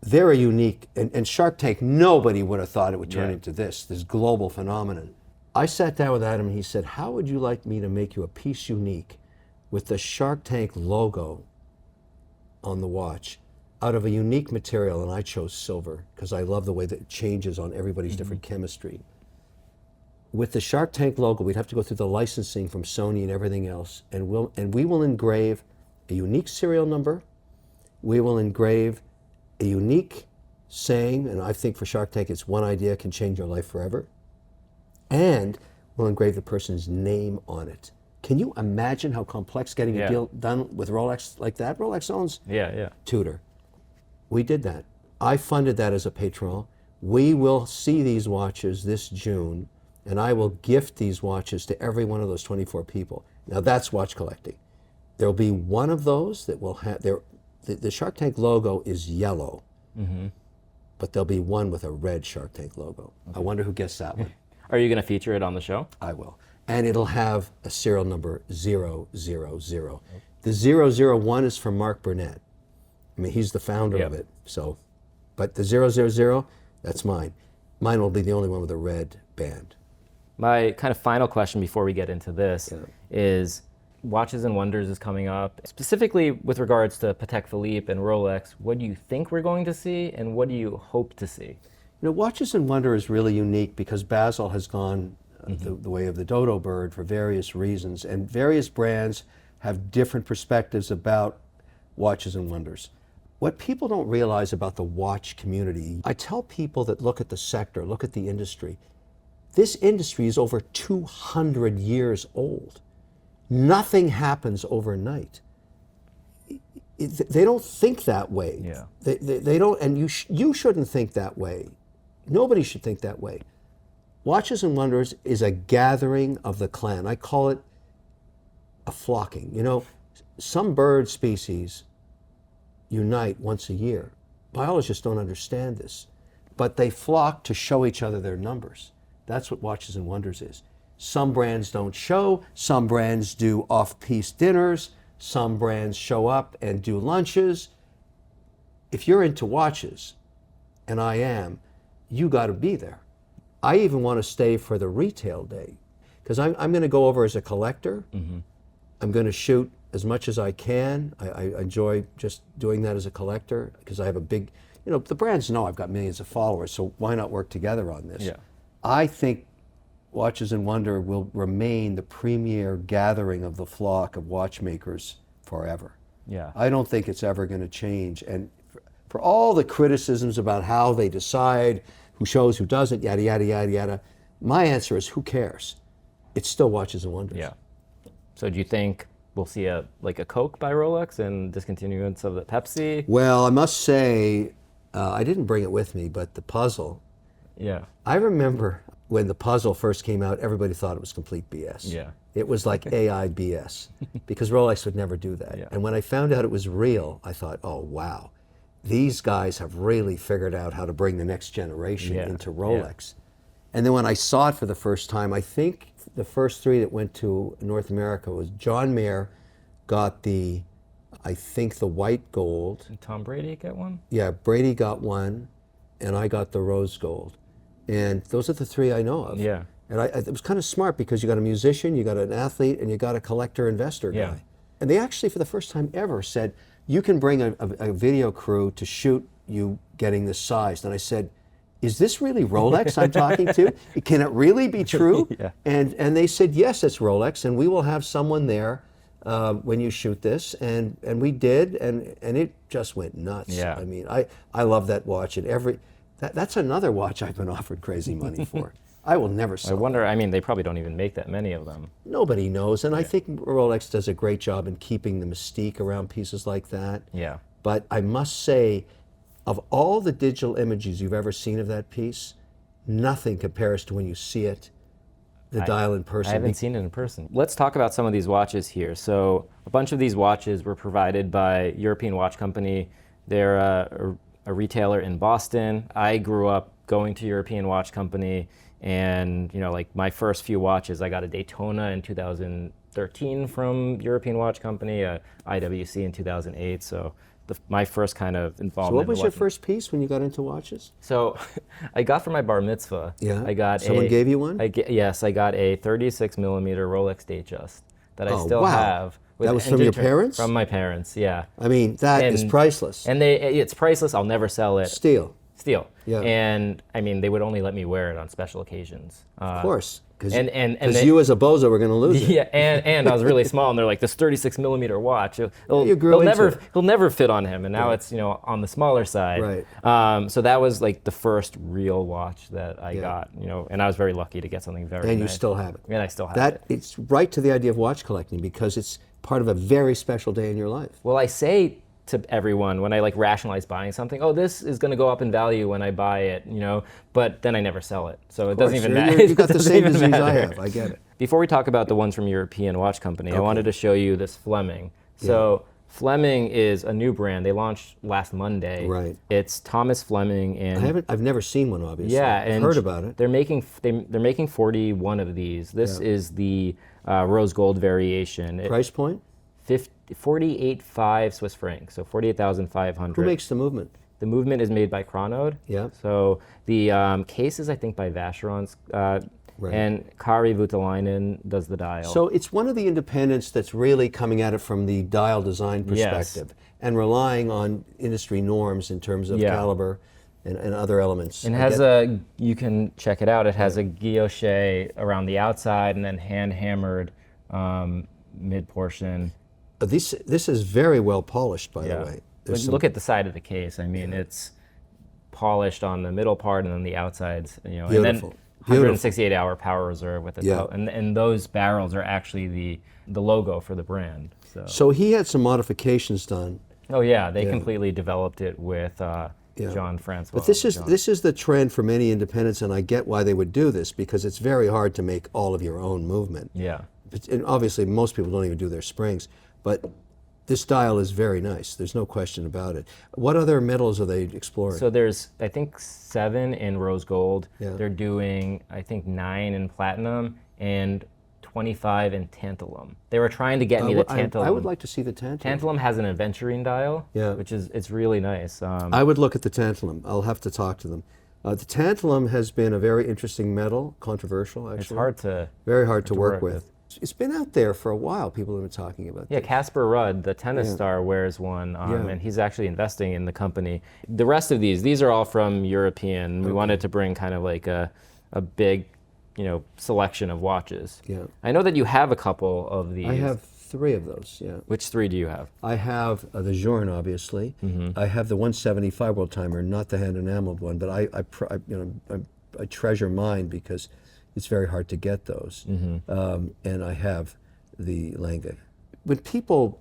[SPEAKER 2] they're a unique, and Shark Tank, nobody would have thought it would turn into this global phenomenon. I sat down with Adam and he said, how would you like me to make you a piece unique with the Shark Tank logo on the watch out of a unique material? And I chose silver because I love the way that it changes on everybody's different chemistry. With the Shark Tank logo, we'd have to go through the licensing from Sony and everything else, and we will engrave a unique serial number. We will engrave a unique saying, and I think for Shark Tank, it's one idea can change your life forever. And we'll engrave the person's name on it. Can you imagine how complex getting a deal done with Rolex like that? Rolex owns Tudor. We did that. I funded that as a patron. We will see these watches this June, and I will gift these watches to every one of those 24 people. Now that's watch collecting. There'll be one of those that will have, the Shark Tank logo is yellow, but there'll be one with a red Shark Tank logo. I wonder who gets that one.
[SPEAKER 1] Are you going to feature it on the show?
[SPEAKER 2] I will. And it'll have a serial number 000. The 001 is from Mark Burnett. I mean, he's the founder of it. So, but the 000, that's mine. Mine will be the only one with a red band.
[SPEAKER 1] My kind of final question before we get into this is, Watches and Wonders is coming up. Specifically with regards to Patek Philippe and Rolex, what do you think we're going to see and what do you hope to see?
[SPEAKER 2] You know, Watches and Wonder is really unique because Bezel has gone the way of the dodo bird for various reasons, and various brands have different perspectives about Watches and Wonders. What people don't realize about the watch community, I tell people that look at the sector, look at the industry, this industry is over 200 years old. Nothing happens overnight. They don't think that way.
[SPEAKER 1] Yeah.
[SPEAKER 2] They don't, and you shouldn't think that way. Nobody should think that way. Watches and Wonders is a gathering of the clan. I call it a flocking. You know, some bird species unite once a year. Biologists don't understand this, but they flock to show each other their numbers. That's what Watches and Wonders is. Some brands don't show, some brands do off-piece dinners, some brands show up and do lunches. If you're into watches, and I am, you got to be there. I even want to stay for the retail day because I'm going to go over as a collector. I'm going to shoot as much as I can. I enjoy just doing that as a collector because I have a big, you know, the brands know I've got millions of followers, so why not work together on this?
[SPEAKER 1] Yeah.
[SPEAKER 2] I think Watches and Wonder will remain the premier gathering of the flock of watchmakers forever.
[SPEAKER 1] Yeah.
[SPEAKER 2] I don't think it's ever going to change. And for all the criticisms about how they decide who shows, who doesn't, yada, yada, yada, yada, my answer is who cares? It's still Watches and Wonders.
[SPEAKER 1] Yeah. So do you think we'll see a Coke by Rolex and discontinuance of the Pepsi?
[SPEAKER 2] Well, I must say, I didn't bring it with me, but the puzzle.
[SPEAKER 1] Yeah.
[SPEAKER 2] I remember when the puzzle first came out, everybody thought it was complete BS.
[SPEAKER 1] Yeah.
[SPEAKER 2] It was like AI BS because Rolex would never do that.
[SPEAKER 1] Yeah.
[SPEAKER 2] And when I found out it was real, I thought, oh, wow, these guys have really figured out how to bring the next generation into Rolex. And then when I saw it for the first time, I think the first three that went to North America was John Mayer got the white gold.
[SPEAKER 1] Did Tom Brady get one?
[SPEAKER 2] Yeah, Brady got one, and I got the rose gold. And those are the three I know of.
[SPEAKER 1] Yeah.
[SPEAKER 2] And it was kind of smart because you got a musician, you got an athlete, and you got a collector investor guy.
[SPEAKER 1] Yeah.
[SPEAKER 2] And they actually, for the first time ever, said, you can bring a video crew to shoot you getting this size. And I said, is this really Rolex I'm talking to? Can it really be true?
[SPEAKER 1] Yeah.
[SPEAKER 2] And they said, yes, it's Rolex, and we will have someone there when you shoot this. And we did, and it just went nuts.
[SPEAKER 1] Yeah.
[SPEAKER 2] I mean, I love that watch. And that's another watch I've been offered crazy money for. I will never sell.
[SPEAKER 1] I wonder, I mean, they probably don't even make that many of them.
[SPEAKER 2] Nobody knows, and I think Rolex does a great job in keeping the mystique around pieces like that.
[SPEAKER 1] Yeah.
[SPEAKER 2] But I must say, of all the digital images you've ever seen of that piece, nothing compares to when you see it, the dial in person.
[SPEAKER 1] I haven't seen it in person. Let's talk about some of these watches here. So a bunch of these watches were provided by European Watch Company. They're a retailer in Boston. I grew up going to European Watch Company, and like my first few watches, I got a Daytona in 2013 from European Watch Company, a IWC in 2008. So my first kind of involvement.
[SPEAKER 2] So what was
[SPEAKER 1] in
[SPEAKER 2] your first piece when you got into watches?
[SPEAKER 1] So I got for my bar mitzvah.
[SPEAKER 2] Yeah.
[SPEAKER 1] I got
[SPEAKER 2] Someone gave you one?
[SPEAKER 1] Yes, I got a 36 millimeter Rolex Datejust that I still
[SPEAKER 2] wow.
[SPEAKER 1] have.
[SPEAKER 2] That was from your parents?
[SPEAKER 1] From my parents, yeah.
[SPEAKER 2] I mean, that is priceless.
[SPEAKER 1] And it's priceless. I'll never sell it.
[SPEAKER 2] Steel.
[SPEAKER 1] Yeah. And I mean, they would only let me wear it on special occasions.
[SPEAKER 2] Of course. Because
[SPEAKER 1] you
[SPEAKER 2] you as a bozo were going to lose it.
[SPEAKER 1] Yeah, and I was really small, and they're like, this 36 millimeter watch, he'll never fit on him, and now it's on the smaller side.
[SPEAKER 2] Right.
[SPEAKER 1] So that was like the first real watch that I got, and I was very lucky to get something very nice.
[SPEAKER 2] And you still have it.
[SPEAKER 1] And I still have
[SPEAKER 2] that.
[SPEAKER 1] it.
[SPEAKER 2] It's right to the idea of watch collecting because it's part of a very special day in your life.
[SPEAKER 1] Well, I say to everyone when I like rationalize buying something, oh, this is going to go up in value when I buy it, but then I never sell it. So it doesn't even matter.
[SPEAKER 2] You've got the same disease I have. I get it.
[SPEAKER 1] Before we talk about the ones from European Watch Company, I wanted to show you this Fleming. So Fleming is a new brand. They launched last Monday.
[SPEAKER 2] Right.
[SPEAKER 1] It's Thomas Fleming, and
[SPEAKER 2] I've never seen one, obviously.
[SPEAKER 1] yeah,
[SPEAKER 2] I've
[SPEAKER 1] and
[SPEAKER 2] heard about it.
[SPEAKER 1] They're making 41 of these. This is the rose gold variation.
[SPEAKER 2] Price point?
[SPEAKER 1] 48.5 Swiss francs, so 48,500.
[SPEAKER 2] Who makes the movement?
[SPEAKER 1] The movement is made by Chronode.
[SPEAKER 2] Yeah.
[SPEAKER 1] So the case is, I think, by Vacherons. And Kari Voutilainen does the dial.
[SPEAKER 2] So it's one of the independents that's really coming at it from the dial design perspective and relying on industry norms in terms of caliber and other elements.
[SPEAKER 1] And you can check it out, it has a guilloche around the outside and then hand-hammered mid-portion.
[SPEAKER 2] This is very well polished, by the way.
[SPEAKER 1] Look at the side of the case. I mean, it's polished on the middle part and then the outsides.
[SPEAKER 2] Beautiful.
[SPEAKER 1] And then 168-hour power reserve with the and those barrels are actually the logo for the brand.
[SPEAKER 2] So he had some modifications done.
[SPEAKER 1] Oh yeah, they completely developed it with John Francois.
[SPEAKER 2] But this is the trend for many independents, and I get why they would do this because it's very hard to make all of your own movement.
[SPEAKER 1] Yeah.
[SPEAKER 2] And obviously, most people don't even do their springs, but this dial is very nice. There's no question about it. What other metals are they exploring?
[SPEAKER 1] So there's, I think, 7 in rose gold.
[SPEAKER 2] Yeah.
[SPEAKER 1] They're doing, I think, 9 in platinum and 25 in tantalum. They were trying to get me the tantalum.
[SPEAKER 2] I would like to see the tantalum.
[SPEAKER 1] Tantalum has an aventurine dial, which is it's really nice.
[SPEAKER 2] I would look at the tantalum. I'll have to talk to them. The tantalum has been a very interesting metal, controversial actually. Very hard to work with. It's been out there for a while. People have been talking about
[SPEAKER 1] this.
[SPEAKER 2] Yeah,
[SPEAKER 1] Casper Rudd, the tennis star, wears one, and he's actually investing in the company. The rest of these are all from European. We wanted to bring kind of like a big, selection of watches.
[SPEAKER 2] Yeah.
[SPEAKER 1] I know that you have a couple of these.
[SPEAKER 2] I have 3 of those. Yeah.
[SPEAKER 1] Which 3 do you have?
[SPEAKER 2] I have the Journe, obviously. Mm-hmm. I have the 175 world timer, not the hand enameled one, but I treasure mine because it's very hard to get those. Mm-hmm. And I have the Lange. When people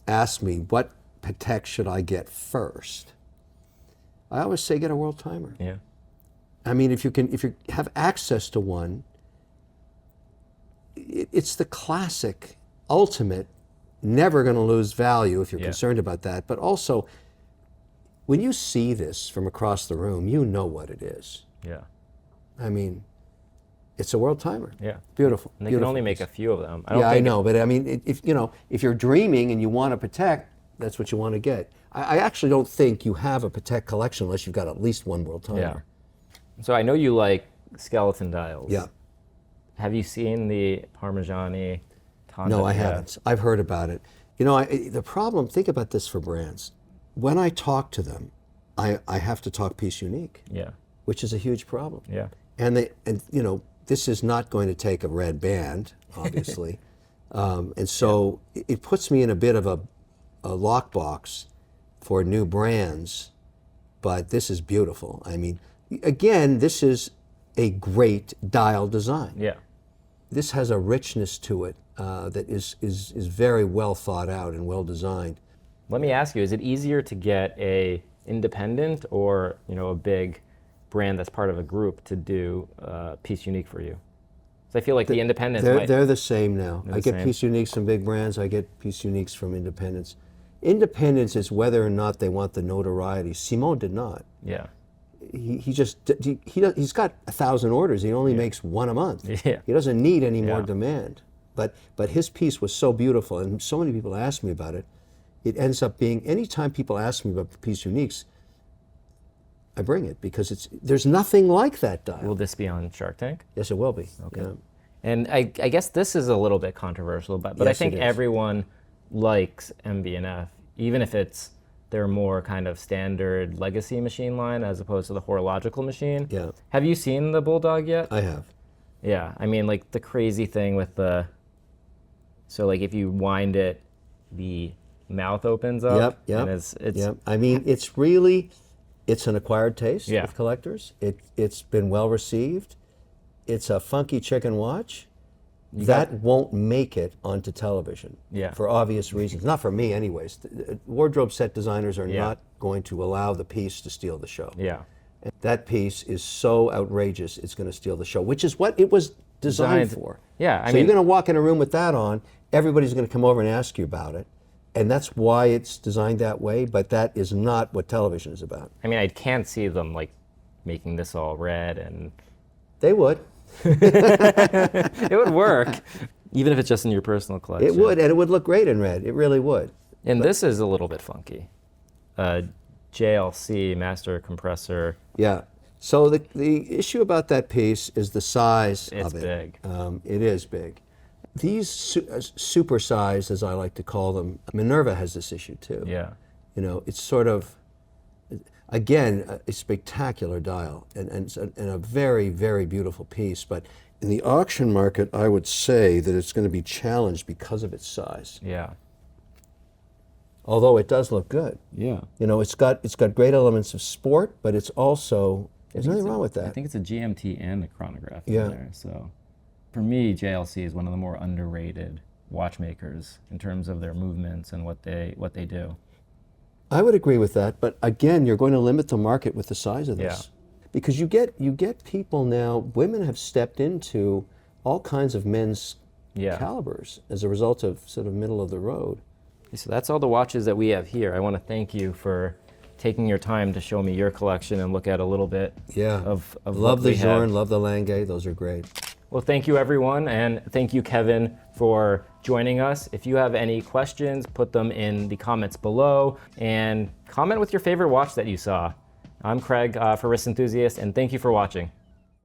[SPEAKER 2] ask me what Patek should I get first, I always say get a world timer.
[SPEAKER 1] Yeah.
[SPEAKER 2] I mean, if you have access to one, it's the classic, ultimate, never going to lose value if you're concerned about that. But also, when you see this from across the room, you know what it is.
[SPEAKER 1] Yeah.
[SPEAKER 2] I mean, it's a world timer.
[SPEAKER 1] Yeah.
[SPEAKER 2] Beautiful.
[SPEAKER 1] And they can only make a few of them.
[SPEAKER 2] I know, but I mean, if you're dreaming and you want a Patek, that's what you want to get. I actually don't think you have a Patek collection unless you've got at least one world timer.
[SPEAKER 1] Yeah. So I know you like skeleton dials.
[SPEAKER 2] Yeah.
[SPEAKER 1] Have you seen the Parmigiani?
[SPEAKER 2] No, I haven't. I've heard about it. The problem, think about this for brands. When I talk to them, I have to talk piece unique.
[SPEAKER 1] Yeah.
[SPEAKER 2] Which is a huge problem.
[SPEAKER 1] Yeah.
[SPEAKER 2] And this is not going to take a red band, obviously. And so it puts me in a bit of a lockbox for new brands, but this is beautiful. I mean, again, this is a great dial design.
[SPEAKER 1] Yeah.
[SPEAKER 2] This has a richness to it that is very well thought out and well designed.
[SPEAKER 1] Let me ask you, is it easier to get a independent or a big brand that's part of a group to do piece unique for you? So I feel like the independents
[SPEAKER 2] they're the same now. I get piece uniques from big brands. I get piece uniques from independents. Independence is whether or not they want the notoriety. Simon did not.
[SPEAKER 1] Yeah.
[SPEAKER 2] He's got 1,000 orders. He only makes one a month.
[SPEAKER 1] Yeah.
[SPEAKER 2] He doesn't need any more demand. But his piece was so beautiful, and so many people asked me about it. it ends up being, anytime people ask me about the piece uniques, I bring it because there's nothing like that dial.
[SPEAKER 1] Will this be on Shark Tank?
[SPEAKER 2] Yes, it will be.
[SPEAKER 1] Okay.
[SPEAKER 2] Yeah.
[SPEAKER 1] And I guess this is a little bit controversial, but I
[SPEAKER 2] Yes,
[SPEAKER 1] think
[SPEAKER 2] it is.
[SPEAKER 1] everyone likes MB&F, even if it's their more kind of standard legacy machine line as opposed to the horological machine.
[SPEAKER 2] Yeah.
[SPEAKER 1] Have you seen the Bulldog yet?
[SPEAKER 2] I have.
[SPEAKER 1] Yeah, I mean, like the crazy thing with so like if you wind it, the mouth opens up.
[SPEAKER 2] Yep.
[SPEAKER 1] And it's
[SPEAKER 2] Yep. I mean, it's an acquired taste with collectors. It's been well received. It's a funky chicken watch. That won't make it onto television for obvious reasons. Not for me, anyways. Wardrobe set designers are not going to allow the piece to steal the show.
[SPEAKER 1] Yeah.
[SPEAKER 2] And that piece is so outrageous, it's going to steal the show, which is what it was designed for.
[SPEAKER 1] Yeah,
[SPEAKER 2] I mean, you're going to walk in a room with that on, everybody's going to come over and ask you about it. And that's why it's designed that way, but that is not what television is about.
[SPEAKER 1] I mean, I can't see them like making this all red and...
[SPEAKER 2] They would.
[SPEAKER 1] It would work, even if it's just in your personal collection.
[SPEAKER 2] It would, and it would look great in red. It really would.
[SPEAKER 1] And this is a little bit funky. JLC, master compressor.
[SPEAKER 2] Yeah. So the issue about that piece is the size of it.
[SPEAKER 1] It's big.
[SPEAKER 2] It is big. These super size, as I like to call them, Minerva has this issue too.
[SPEAKER 1] Yeah.
[SPEAKER 2] You know, it's sort of, again, a spectacular dial and a very, very beautiful piece. But in the auction market, I would say that it's going to be challenged because of its size.
[SPEAKER 1] Yeah.
[SPEAKER 2] Although it does look good.
[SPEAKER 1] Yeah.
[SPEAKER 2] You know, it's got great elements of sport, but it's also, there's nothing wrong with that.
[SPEAKER 1] I think it's a GMT and a chronograph
[SPEAKER 2] Yeah.
[SPEAKER 1] in there. So for me, JLC is one of the more underrated watchmakers in terms of their movements and what they do.
[SPEAKER 2] I would agree with that, but again, you're going to limit the market with the size of this.
[SPEAKER 1] Yeah.
[SPEAKER 2] Because you get people now, women have stepped into all kinds of men's calibers as a result of sort of middle of the road.
[SPEAKER 1] So that's all the watches that we have here. I want to thank you for taking your time to show me your collection and look at a little bit of
[SPEAKER 2] love the
[SPEAKER 1] what we have.
[SPEAKER 2] Journe, love the Lange, those are great.
[SPEAKER 1] Well, thank you everyone, and thank you Kevin for joining us. If you have any questions, put them in the comments below and comment with your favorite watch that you saw. I'm Craig for Wrist Enthusiast, and thank you for watching.